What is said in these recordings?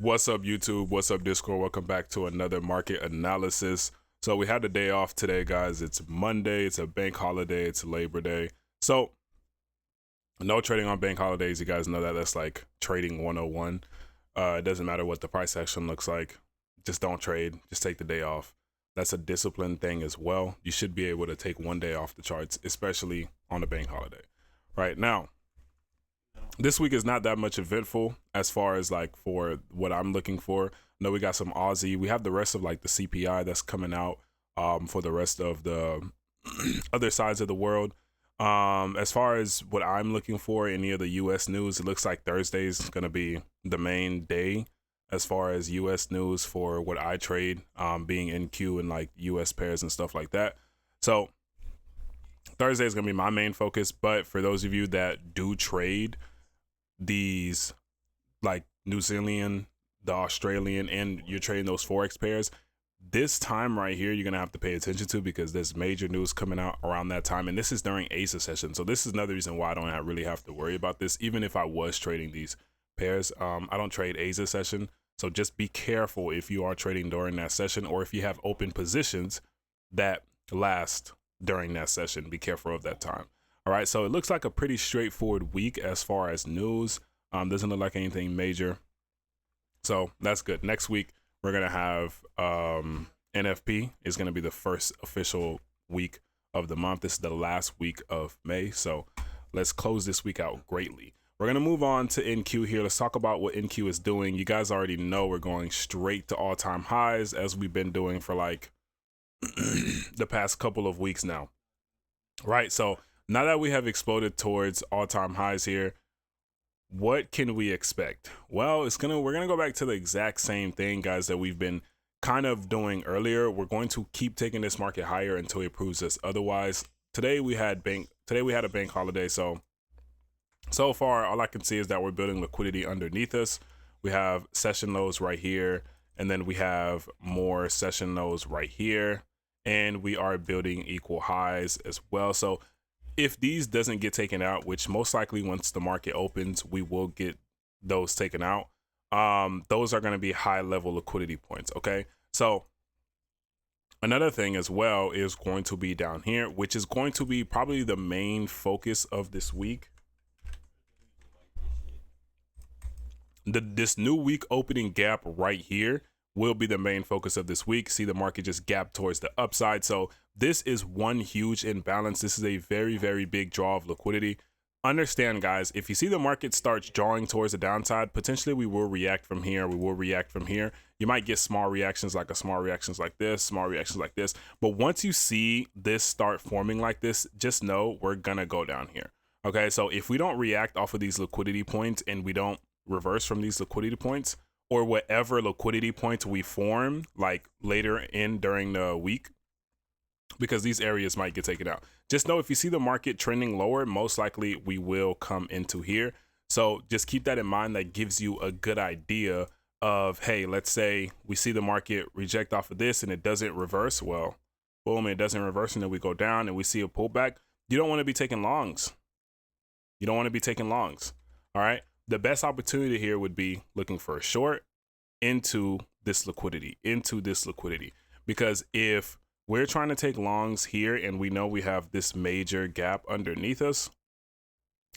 What's up, YouTube? What's up, Discord? Welcome back to another market analysis. So we had the day off today, guys. It's Monday. It's a bank holiday. It's Labor Day. So no trading on bank holidays. You guys know that. That's like trading 101. It doesn't matter what the price action looks like. Just don't trade. Just take the day off. That's a discipline thing as well. You should be able to take one day off the charts, especially on a bank holiday. Right now, this week is not that much eventful as far as like for what I'm looking for. I know we got some Aussie. We have the rest of like the CPI that's coming out for the rest of the other sides of the world. As far as what I'm looking for, any of the US news, it looks like Thursday is going to be the main day as far as US news for what I trade, being NQ and like US pairs and stuff like that. So Thursday is going to be my main focus. But for those of you that do trade these like New Zealand, the Australian, and you're trading those Forex pairs, this time right here you're gonna have to pay attention to, because there's major news coming out around that time, and this is during Asia session. So this is another reason why I don't really have to worry about this, even if I was trading these pairs. I don't trade Asia session, so just be careful if you are trading during that session, or if you have open positions that last during that session. Be careful of that time. All right, so it looks like a pretty straightforward week as far as news. Doesn't look like anything major, so that's good. Next week we're gonna have NFP is gonna be the first official week of the month. This is the last week of May, so let's close this week out greatly. We're gonna move on to NQ here. Let's talk about what NQ is doing. You guys already know we're going straight to all-time highs, as we've been doing for like the past couple of weeks now, right? So now that we have exploded towards all-time highs here, what can we expect? Well, we're gonna go back to the exact same thing, guys, that we've been kind of doing earlier. We're going to keep taking this market higher until it proves us otherwise. Today we had a bank holiday, so far all I can see is that we're building liquidity underneath us. We have session lows right here, and then we have more session lows right here, and we are building equal highs as well. So if these doesn't get taken out, which most likely once the market opens, we will get those taken out. Those are going to be high level liquidity points. Okay. So another thing as well is going to be down here, which is going to be probably the main focus of this week. This new week opening gap right here will be the main focus of this week. See the market just gap towards the upside. So this is one huge imbalance. This is a very, very big draw of liquidity. Understand, guys, if you see the market starts drawing towards the downside, potentially we will react from here. We will react from here. You might get small reactions, like small reactions like this, small reactions like this. But once you see this start forming like this, just know we're going to go down here. Okay, so if we don't react off of these liquidity points and we don't reverse from these liquidity points, or whatever liquidity points we form like later in during the week, because these areas might get taken out. Just know if you see the market trending lower, most likely we will come into here. So just keep that in mind. That gives you a good idea of, hey, let's say we see the market reject off of this and it doesn't reverse. Well, boom, it doesn't reverse, and then we go down and we see a pullback. You don't want to be taking longs. You don't want to be taking longs. All right. The best opportunity here would be looking for a short into this liquidity, because if we're trying to take longs here and we know we have this major gap underneath us,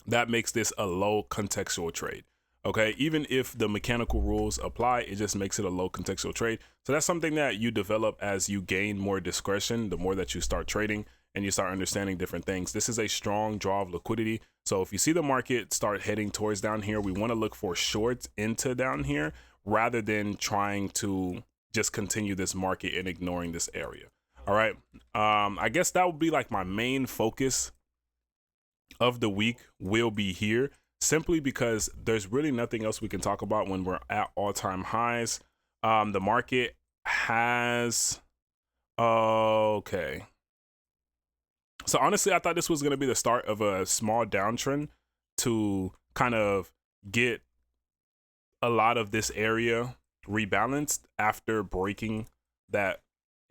that makes this a low contextual trade. Okay, even if the mechanical rules apply, it just makes it a low contextual trade. So that's something that you develop as you gain more discretion, the more that you start trading and you start understanding different things. This is a strong draw of liquidity. So if you see the market start heading towards down here, we want to look for shorts into down here rather than trying to just continue this market and ignoring this area. All right. I guess that would be like my main focus of the week will be here, simply because there's really nothing else we can talk about when we're at all-time highs. The market has, okay. So honestly, I thought this was going to be the start of a small downtrend to kind of get a lot of this area rebalanced after breaking that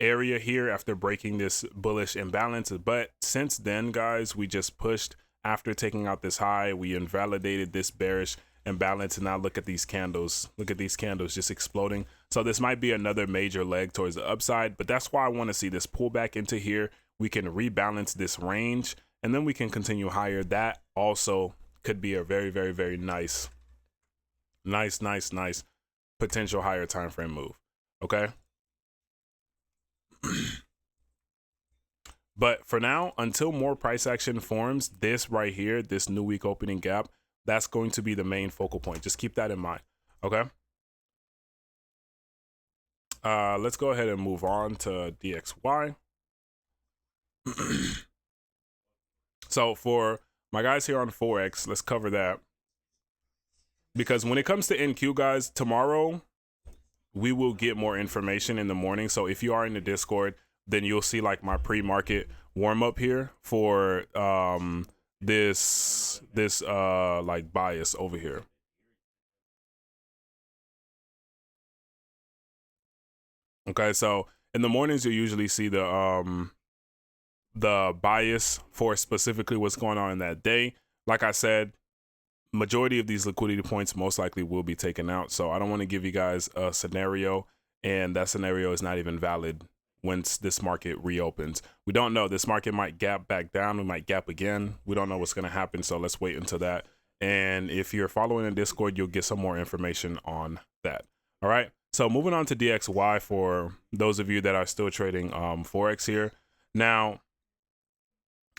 area here, after breaking this bullish imbalance. But since then, guys, we just pushed after taking out this high. We invalidated this bearish and balance. And now look at these candles. Look at these candles just exploding. So this might be another major leg towards the upside, but that's why I want to see this pullback into here. We can rebalance this range and then we can continue higher. That also could be a very, very, very nice potential higher time frame move. Okay. But for now, until more price action forms, this right here, this new week opening gap, that's going to be the main focal point. Just keep that in mind. Okay. Let's go ahead and move on to DXY. So for my guys here on Forex, let's cover that. Because when it comes to NQ, guys, tomorrow we will get more information in the morning. So if you are in the Discord, then you'll see like my pre-market warm up here for this like bias over here. Okay, so in the mornings you'll usually see the bias for specifically what's going on in that day. Like I said, majority of these liquidity points most likely will be taken out. So I don't want to give you guys a scenario, and that scenario is not even valid once this market reopens. We don't know. This market might gap back down. We might gap again. We don't know what's going to happen. So let's wait until that. And if you're following in Discord, you'll get some more information on that. All right. So moving on to DXY for those of you that are still trading Forex here. Now,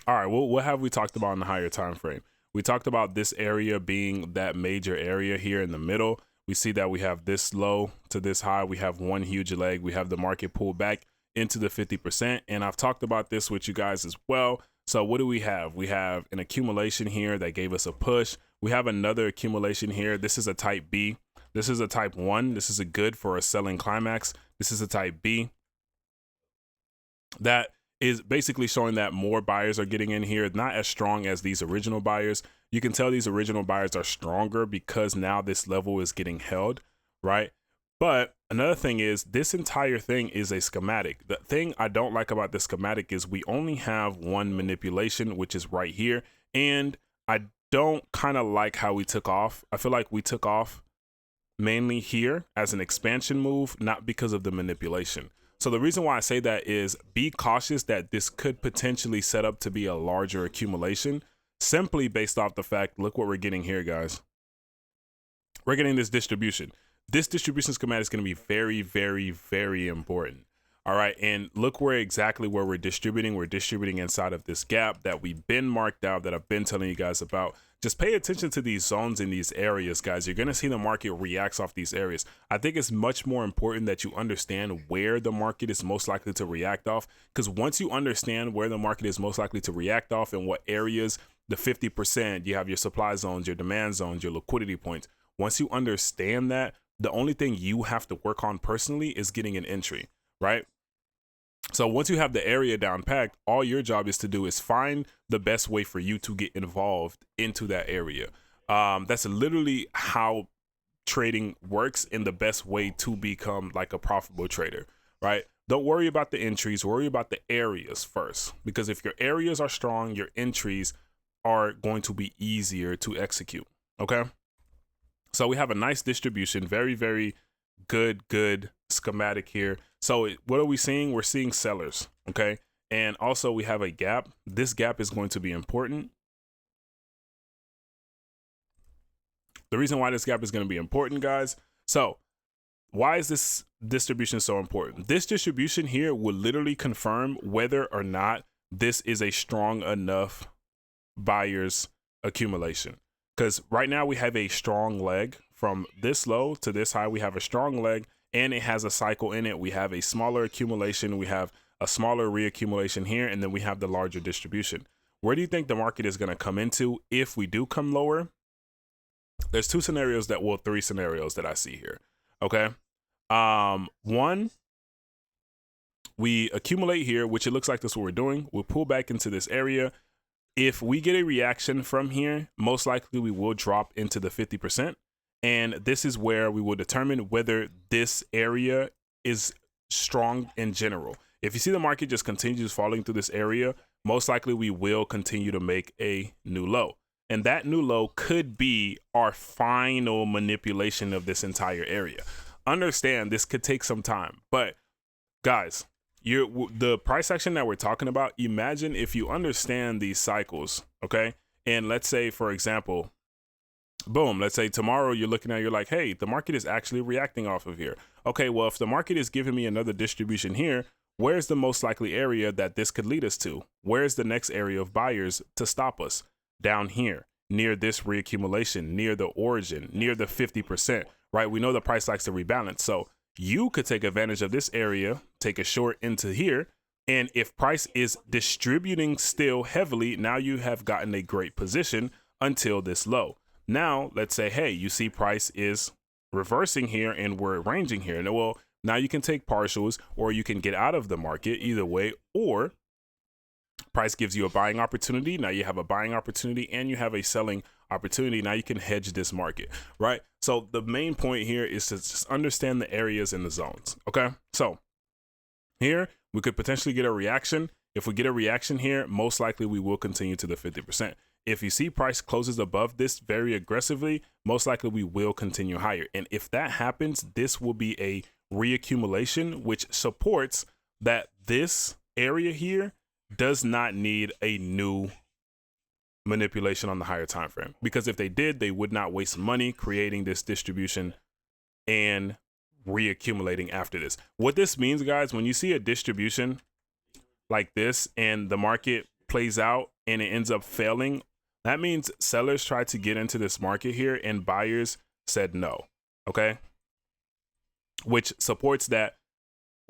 all right, well, what have we talked about in the higher time frame? We talked about this area being that major area here in the middle. We see that we have this low to this high. We have one huge leg. We have the market pull back into the 50%. And I've talked about this with you guys as well. So what do we have? We have an accumulation here that gave us a push. We have another accumulation here. This is a type B. This is a type 1. This is a good for a selling climax. This is a type B. That is basically showing that more buyers are getting in here, not as strong as these original buyers. You can tell these original buyers are stronger because now this level is getting held, right? But another thing is this entire thing is a schematic. The thing I don't like about the schematic is we only have one manipulation, which is right here. And I don't kind of like how we took off. I feel like we took off mainly here as an expansion move, not because of the manipulation. So the reason why I say that is be cautious that this could potentially set up to be a larger accumulation, simply based off the fact, look what we're getting here, guys. We're getting this distribution. This distribution schematic is going to be very, very, very important. All right. And look exactly where we're distributing. We're distributing inside of this gap that we've been marked out, that I've been telling you guys about. Just pay attention to these zones in these areas, guys. You're going to see the market reacts off these areas. I think it's much more important that you understand where the market is most likely to react off, because once you understand where the market is most likely to react off and what areas, the 50%, you have your supply zones, your demand zones, your liquidity points. Once you understand that, the only thing you have to work on personally is getting an entry, right? So once you have the area down packed, all your job is to do is find the best way for you to get involved into that area. That's literally how trading works, and the best way to become like a profitable trader, right? Don't worry about the entries, worry about the areas first, because if your areas are strong, your entries are going to be easier to execute, okay? So we have a nice distribution, very, very good schematic here. So what are we seeing? We're seeing sellers, okay? And also we have a gap. This gap is going to be important. The reason why this gap is going to be important, guys. So why is this distribution so important? This distribution here will literally confirm whether or not this is a strong enough buyer's accumulation. Because right now we have a strong leg from this low to this high. We have a strong leg and it has a cycle in it. We have a smaller accumulation. We have a smaller reaccumulation here. And then we have the larger distribution. Where do you think the market is going to come into if we do come lower? There's three scenarios that I see here. Okay. One, we accumulate here, which it looks like that's what we're doing. We'll pull back into this area. If we get a reaction from here, most likely we will drop into the 50%. And this is where we will determine whether this area is strong in general. If you see the market just continues falling through this area, most likely we will continue to make a new low. And that new low could be our final manipulation of this entire area. Understand this could take some time, but guys, the price action that we're talking about, imagine if you understand these cycles, okay? And let's say, for example, boom, let's say tomorrow you're looking at, you're like, hey, the market is actually reacting off of here. Okay, well, if the market is giving me another distribution here, where's the most likely area that this could lead us to? Where's the next area of buyers to stop us? Down here, near this reaccumulation, near the origin, near the 50%, right? We know the price likes to rebalance. So you could take advantage of this area, take a short into here. And if price is distributing still heavily, now you have gotten a great position until this low. Now, let's say, hey, you see price is reversing here and we're ranging here. Now, well, now you can take partials or you can get out of the market either way, or price gives you a buying opportunity. Now you have a buying opportunity and you have a selling opportunity. Now you can hedge this market, right? So the main point here is to just understand the areas and the zones, okay? So here we could potentially get a reaction. If we get a reaction here, most likely we will continue to the 50%. If you see price closes above this very aggressively, most likely we will continue higher. And if that happens, this will be a reaccumulation, which supports that this area here does not need a new manipulation on the higher time frame. Because if they did, they would not waste money creating this distribution and reaccumulating after this. What this means, guys, when you see a distribution like this and the market plays out and it ends up failing, that means sellers tried to get into this market here and buyers said no, okay? Which supports that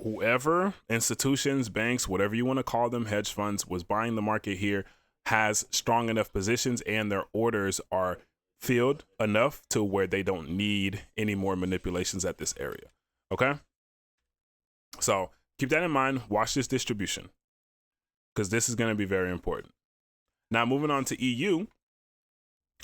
whoever, institutions, banks, whatever you want to call them, hedge funds, was buying the market here has strong enough positions and their orders are filled enough to where they don't need any more manipulations at this area, okay? So keep that in mind. Watch this distribution because this is going to be very important. Now, moving on to EU.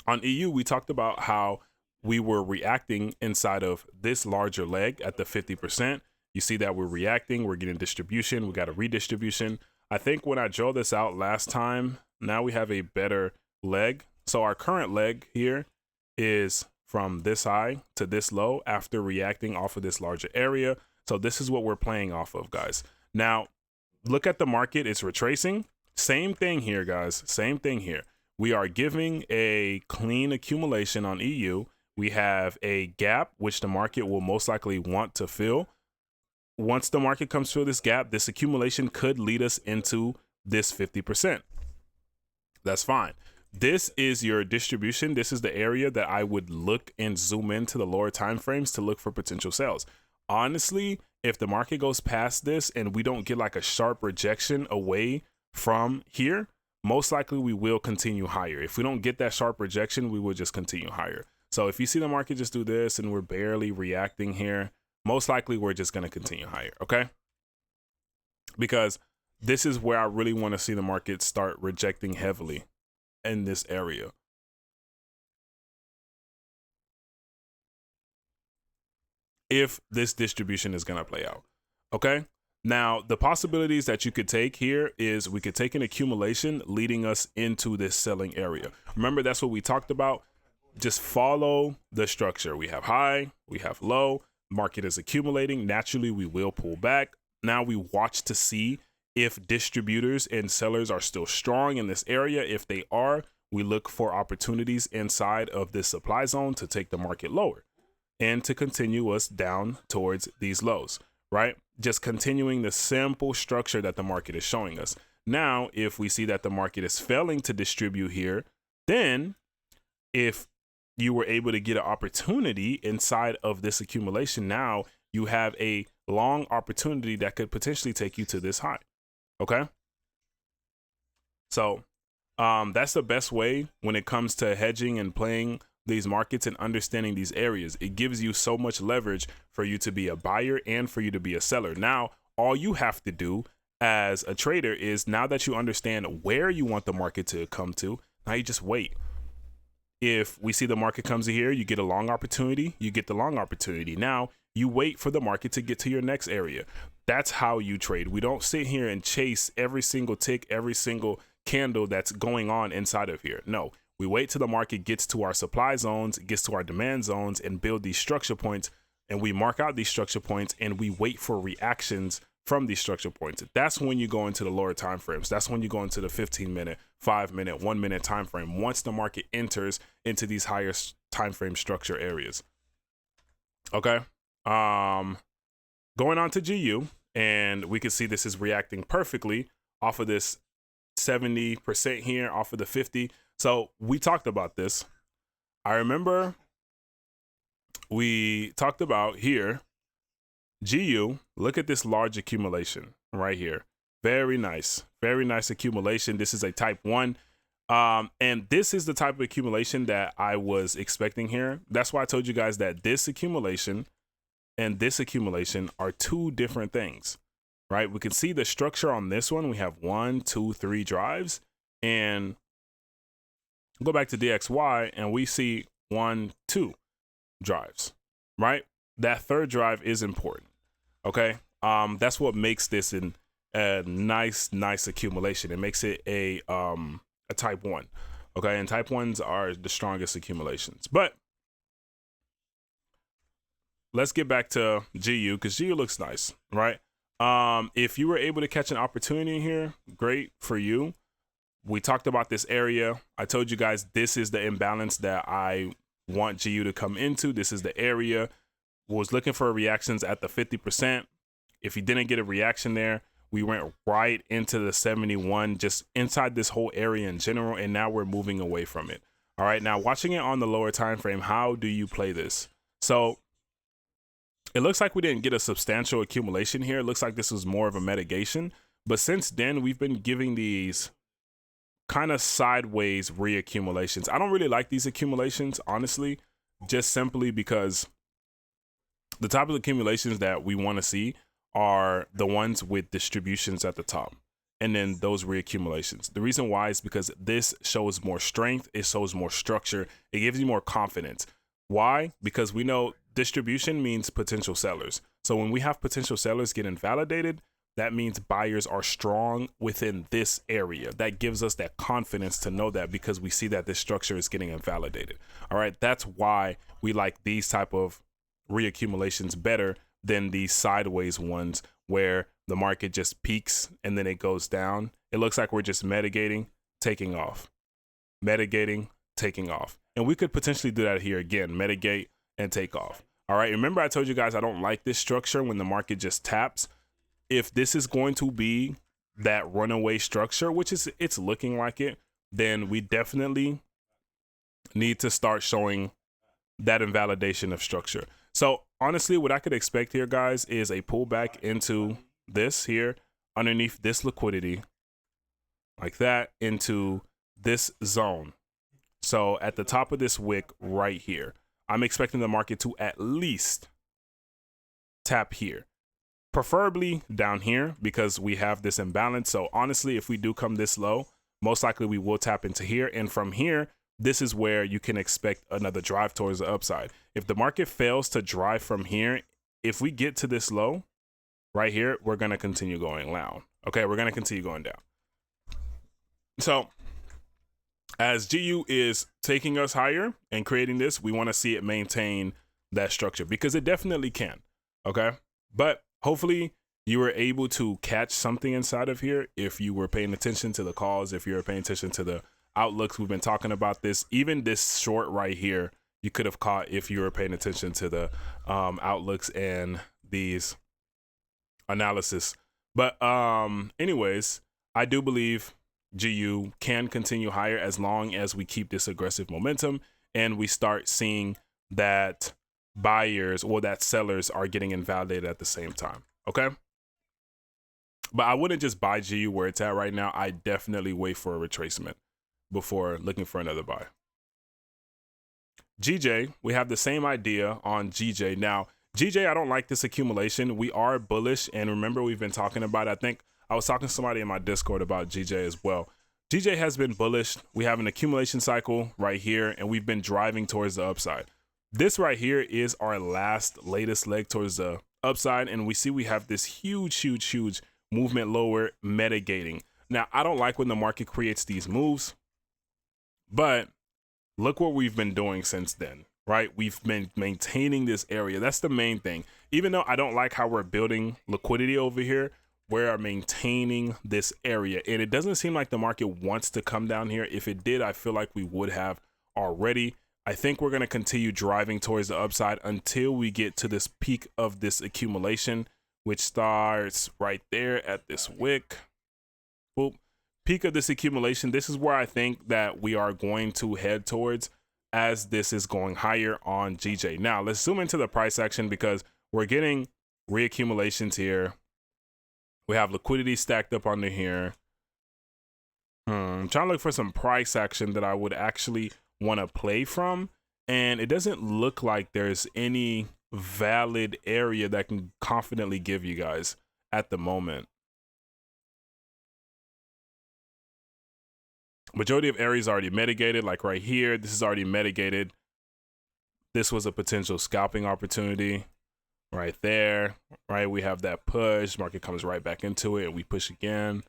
On EU, we talked about how we were reacting inside of this larger leg at the 50%. You see that we're reacting, we're getting distribution, we got a redistribution. I think when I drew this out last time, now we have a better leg. So our current leg here is from this high to this low after reacting off of this larger area. So this is what we're playing off of, guys. Now, look at the market, it's retracing. Same thing here, guys. Same thing here. We are giving a clean accumulation on EU. We have a gap, which the market will most likely want to fill. Once the market comes through this gap, this accumulation could lead us into this 50%. That's fine. This is your distribution. This is the area that I would look and zoom into the lower time frames to look for potential sales. Honestly, if the market goes past this and we don't get like a sharp rejection away from here, most likely we will continue higher. If we don't get that sharp rejection, we will just continue higher. So if you see the market just do this and we're barely reacting here, most likely we're just going to continue higher, okay? Because this is where I really want to see the market start rejecting heavily in this area. If this distribution is going to play out, okay? Now, the possibilities that you could take here is we could take an accumulation leading us into this selling area. Remember, that's what we talked about. Just follow the structure. We have high, we have low, market is accumulating. Naturally, we will pull back. Now we watch to see if distributors and sellers are still strong in this area. If they are, we look for opportunities inside of this supply zone to take the market lower and to continue us down towards these lows, right? Just continuing the simple structure that the market is showing us. Now, if we see that the market is failing to distribute here, then if you were able to get an opportunity inside of this accumulation, now you have a long opportunity that could potentially take you to this high, okay? So that's the best way when it comes to hedging and playing these markets and understanding these areas. It gives you so much leverage for you to be a buyer and for you to be a seller. Now, all you have to do as a trader is, now that you understand where you want the market to come to, now you just wait. If we see the market comes in here, you get a long opportunity, you get the long opportunity. Now you wait for the market to get to your next area. That's how you trade. We don't sit here and chase every single tick, every single candle that's going on inside of here. No, We wait till the market gets to our supply zones, gets to our demand zones, and build these structure points. And we mark out these structure points and we wait for reactions from these structure points. That's when you go into the lower time frames. That's when you go into the 15-minute, 5-minute, 1-minute time frame. Once the market enters into these higher time frame structure areas. Okay. Going on to GU, and we can see this is reacting perfectly off of this 70% here, off of the 50. So we talked about this. I remember we talked about here, GU, look at this large accumulation right here. Very nice accumulation. This is a type 1. And this is the type of accumulation that I was expecting here. That's why I told you guys that this accumulation and this accumulation are two different things, right? We can see the structure on this one. We have 1, 2, 3 drives, and go back to DXY and we see 1, 2 drives, right? That third drive is important. Okay. That's what makes this a nice accumulation. It makes it a type 1. Okay. And type 1s are the strongest accumulations, but let's get back to GU, because GU looks nice, right? If you were able to catch an opportunity here, great for you. We talked about this area. I told you guys this is the imbalance that I want GU to come into. This is the area. Was looking for reactions at the 50%. If you didn't get a reaction there, we went right into the 71, just inside this whole area in general, and now we're moving away from it. All right, now watching it on the lower time frame, how do you play this? So it looks like we didn't get a substantial accumulation here. It looks like this was more of a mitigation, but since then we've been giving these kind of sideways reaccumulations. I don't really like these accumulations, honestly, just simply because the type of accumulations that we want to see are the ones with distributions at the top, and then those reaccumulations. The reason why is because this shows more strength, it shows more structure, it gives you more confidence. Why? Because we know distribution means potential sellers. So when we have potential sellers get invalidated, that means buyers are strong within this area. That gives us that confidence to know that, because we see that this structure is getting invalidated. All right, that's why we like these type of reaccumulations better than these sideways ones where the market just peaks and then it goes down. It looks like we're just mitigating, taking off, mitigating, taking off. And we could potentially do that here again, mitigate and take off. All right, remember I told you guys I don't like this structure when the market just taps. If this is going to be that runaway structure, which is it's looking like it, then we definitely need to start showing that invalidation of structure. So honestly, what I could expect here, guys, is a pullback into this here underneath this liquidity, like that, into this zone. So at the top of this wick right here, I'm expecting the market to at least tap here, preferably down here, because we have this imbalance. So honestly, if we do come this low, most likely we will tap into here. And from here, this is where you can expect another drive towards the upside. If the market fails to drive from here, if we get to this low right here, we're going to continue going down. Okay, we're going to continue going down. So as GU is taking us higher and creating this, we want to see it maintain that structure, because it definitely can. Okay, but hopefully you were able to catch something inside of here if you were paying attention to the calls, if you were paying attention to the outlooks. We've been talking about this. Even this short right here, you could have caught if you were paying attention to the outlooks and these analysis. But anyways, I do believe GU can continue higher as long as we keep this aggressive momentum and we start seeing that buyers or that sellers are getting invalidated at the same time. Okay, but I wouldn't just buy GU where it's at right now. I definitely wait for a retracement before looking for another buy. GJ, we have the same idea on GJ. Now, GJ, I don't like this accumulation. We are bullish, and remember, we've been talking about, I think I was talking to somebody in my Discord about GJ as well. GJ has been bullish. We have an accumulation cycle right here, and we've been driving towards the upside. This right here is our latest leg towards the upside, and we see we have this huge movement lower, mitigating. Now, I don't like when the market creates these moves, but look what we've been doing since then, right? We've been maintaining this area. That's the main thing. Even though I don't like how we're building liquidity over here, we're maintaining this area. And it doesn't seem like the market wants to come down here. If it did, I feel like we would have already. I think we're going to continue driving towards the upside until we get to this peak of this accumulation, which starts right there at this wick. Boop. Peak of this accumulation. This is where I think that we are going to head towards as this is going higher on GJ. Now let's zoom into the price action because we're getting reaccumulations here. We have liquidity stacked up under here. I'm trying to look for some price action that I would actually want to play from, and it doesn't look like there's any valid area that can confidently give you guys at the moment. Majority of areas already mitigated, like right here. This is already mitigated. This was a potential scalping opportunity right there, right? We have that push. Market comes right back into it, and we push again.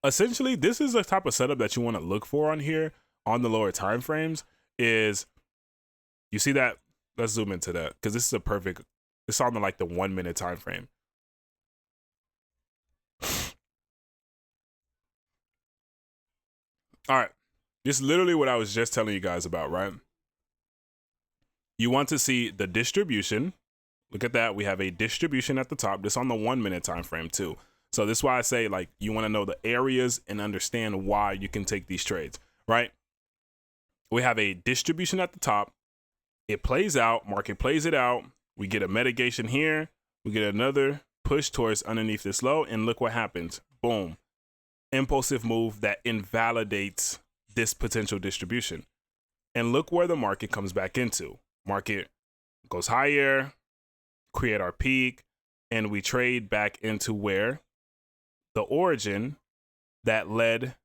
Essentially, this is the type of setup that you want to look for on here on the lower time frames. Is you see that? Let's zoom into that because this is a perfect. It's on the like the 1 minute time frame. All right, this is literally what I was just telling you guys about, right? You want to see the distribution. Look at that. We have a distribution at the top. This on the 1 minute time frame too. So this is why I say like you want to know the areas and understand why you can take these trades, right? We have a distribution at the top. It plays out. Market plays it out. We get a mitigation here. We get another push towards underneath this low. And look what happens. Boom. Impulsive move that invalidates this potential distribution. And look where the market comes back into. Market goes higher, create our peak, and we trade back into where the origin that led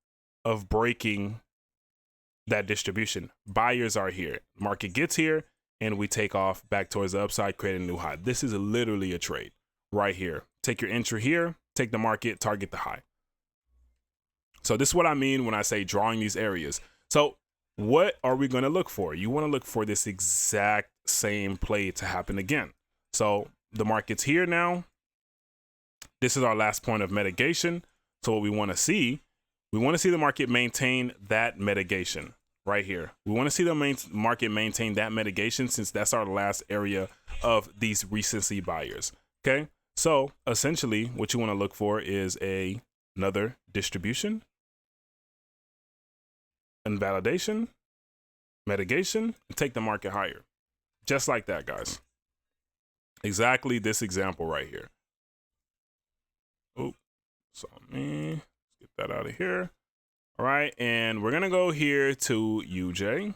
of breaking that distribution. Buyers are here. Market gets here. And we take off back towards the upside, create a new high. This is literally a trade right here. Take your entry here, take the market, target the high. So this is what I mean when I say drawing these areas. So what are we going to look for? You want to look for this exact same play to happen again. So the market's here now. This is our last point of mitigation. So what we want to see the market maintain that mitigation. Right here. We want to see the market maintain that mitigation since that's our last area of these recency buyers. Okay. So essentially what you want to look for is another distribution, invalidation, mitigation, and take the market higher. Just like that, guys. Exactly this example right here. Oh, so me get that out of here. All right, and we're gonna go here to UJ,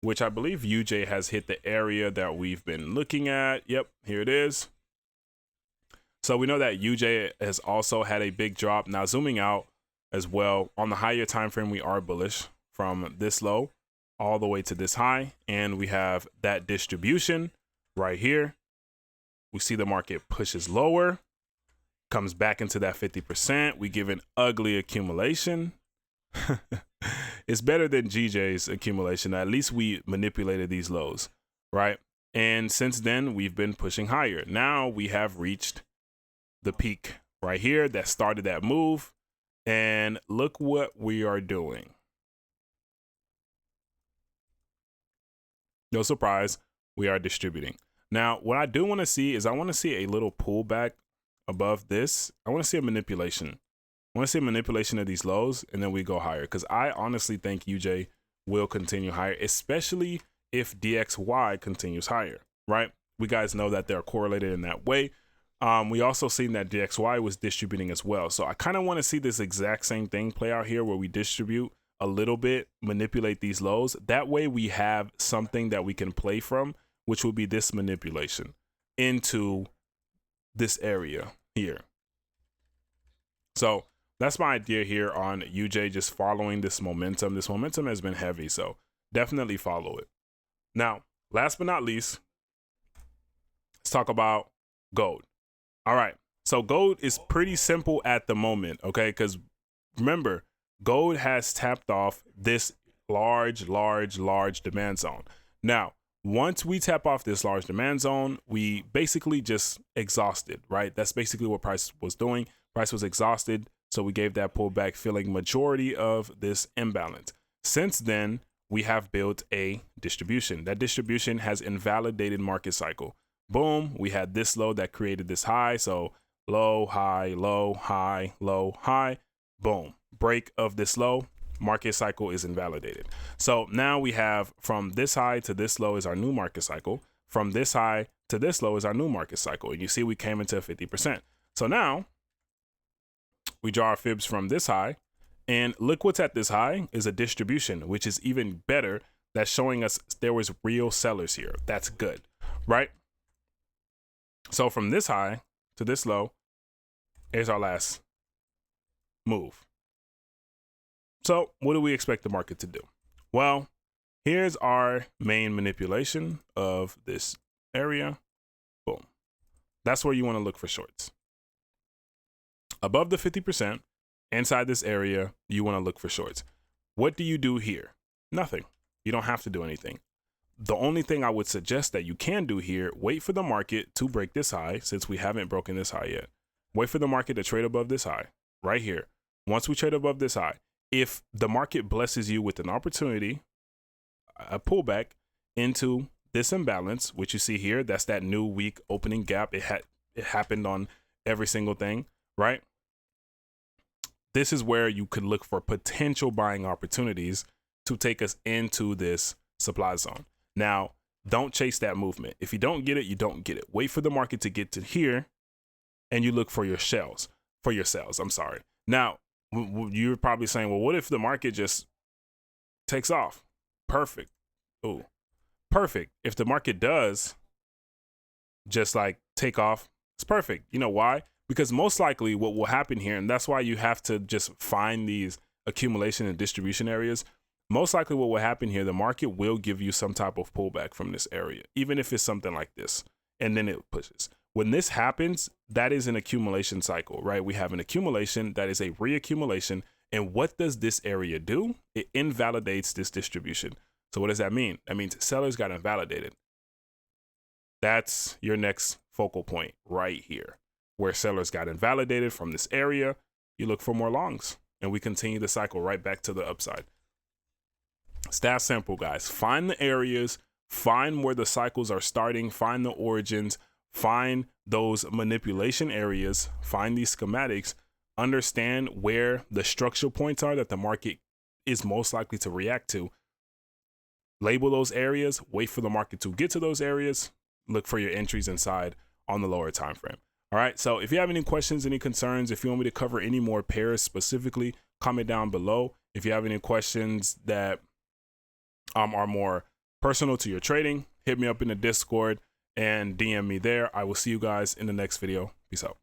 which I believe UJ has hit the area that we've been looking at. Yep, here it is. So we know that UJ has also had a big drop. Now zooming out as well, on the higher time frame, we are bullish from this low all the way to this high, and we have that distribution right here. We see the market pushes lower, comes back into that 50%. We give an ugly accumulation. It's better than GJ's accumulation. At least we manipulated these lows, right? And since then, we've been pushing higher. Now we have reached the peak right here that started that move. And look what we are doing. No surprise, we are distributing. Now, what I do want to see is I want to see a little pullback above this. I want to see a manipulation. I want to see a manipulation of these lows, and then we go higher. Because I honestly think UJ will continue higher, especially if DXY continues higher, right? We guys know that they're correlated in that way. We also seen that DXY was distributing as well. So I kind of want to see this exact same thing play out here where we distribute a little bit, manipulate these lows. That way we have something that we can play from, which will be this manipulation into this area here. So that's my idea here on UJ, just following this momentum. This momentum has been heavy, so definitely follow it. Now, last but not least, let's talk about gold. All right, So gold is pretty simple at the moment, okay? Because remember, gold has tapped off this large demand zone. Now, once we tap off this large demand zone, we basically just exhausted, right? That's basically what price was doing. Price was exhausted, so we gave that pullback, filling majority of this imbalance. Since then, we have built a distribution. That distribution has invalidated market cycle. Boom, we had this low that created this high. So low, high, low, high, low, high, boom. Break of this low, market cycle is invalidated. So now we have from this high to this low is our new market cycle. From this high to this low is our new market cycle. And you see we came into 50%. So now we draw our fibs from this high, and look what's at this high is a distribution, which is even better. That's showing us there was real sellers here. That's good, right? So from this high to this low is our last move. So what do we expect the market to do? Well, here's our main manipulation of this area. Boom. That's where you want to look for shorts. Above the 50%, inside this area, you want to look for shorts. What do you do here? Nothing. You don't have to do anything. The only thing I would suggest that you can do here, wait for the market to break this high, since we haven't broken this high yet. Wait for the market to trade above this high, right here. Once we trade above this high, if the market blesses you with an opportunity, a pullback into this imbalance, which you see here, that's that new week opening gap. It happened on every single thing, right? This is where you could look for potential buying opportunities to take us into this supply zone. Now, don't chase that movement. If you don't get it, you don't get it. Wait for the market to get to here, and you look for your shells, I'm sorry. Now, you're probably saying, well, what if the market just takes off? Perfect. Ooh, perfect. If the market does just like take off, it's perfect. You know why? Because most likely what will happen here, and that's why you have to just find these accumulation and distribution areas. Most likely what will happen here, the market will give you some type of pullback from this area, even if it's something like this, and then it pushes. When this happens, that is an accumulation cycle, right? We have an accumulation that is a reaccumulation. And what does this area do? It invalidates this distribution. So what does that mean? That means sellers got invalidated. That's your next focal point right here, where sellers got invalidated from this area. You look for more longs, and we continue the cycle right back to the upside. It's that simple, guys. Find the areas, find where the cycles are starting, find the origins, find those manipulation areas, find these schematics, understand where the structural points are that the market is most likely to react to. Label those areas, wait for the market to get to those areas, look for your entries inside on the lower time frame. All right, so if you have any questions, any concerns, if you want me to cover any more pairs specifically, comment down below. If you have any questions that are more personal to your trading, hit me up in the Discord and DM me there. I will see you guys in the next video. Peace out.